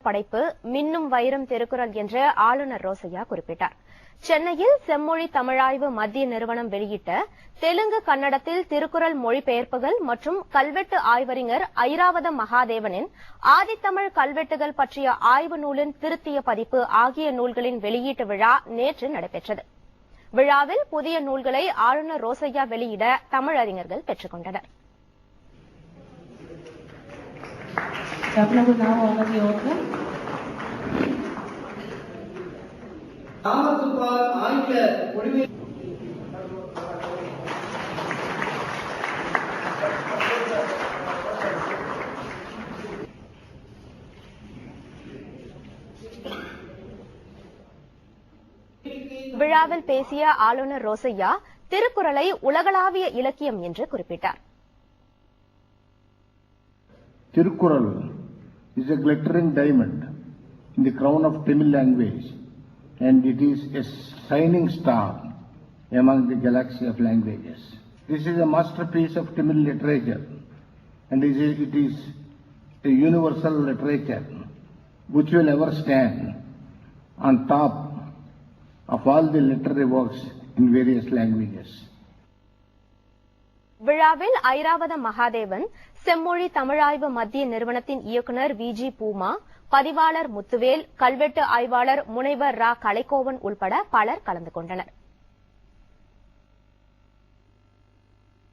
படைப்பு மின்னும் வைரம் திருக்குறள் என்று ஆளுநர் ரோசையா குறிப்பிட்டார். சென்னையில் செம்மொழி தமிழாய்வு மத்திய நிறுவனம் வெளியிட்ட தெலுங்கு கன்னடத்தில் திருக்குறள் மொழிபெயர்ப்புகள் மற்றும் கல்வெட்டு ஆய்வறிஞர் ஐராவதம் மகாதேவனின் ஆதித்தமிழ் கல்வெட்டுகள் பற்றிய ஆய்வு நூலின் திருத்திய பதிப்பு ஆகிய நூல்களின் வெளியீட்டு விழா நேற்று நடைபெற்றது. விழாவில் புதிய நூல்களை ஆளுநர் ரோசையா வெளியிட தமிழறிஞர்கள் பெற்றுக் கொண்டனர். விழாவில் பேசிய ஆளுநர் ரோசையா திருக்குறளை உலகளாவிய இலக்கியம் என்று குறிப்பிட்டார். Tirukkural is a glittering diamond in the crown of Tamil language, and it is a shining star among the galaxy of languages. This is a masterpiece of Tamil literature, and it is a universal literature which will ever stand on top of all the literary works in various languages. விழாவில் ஐராவதம் மகாதேவன், செம்மொழி தமிழாய்வு மத்திய நிறுவனத்தின் இயக்குநர் VG பூமா, பதிவாளர் முத்துவேல், கல்வெட்டு ஆய்வாளர் முனைவர் ரா கலைக்கோவன் உள்பட பலர் கலந்து கொண்டனர்.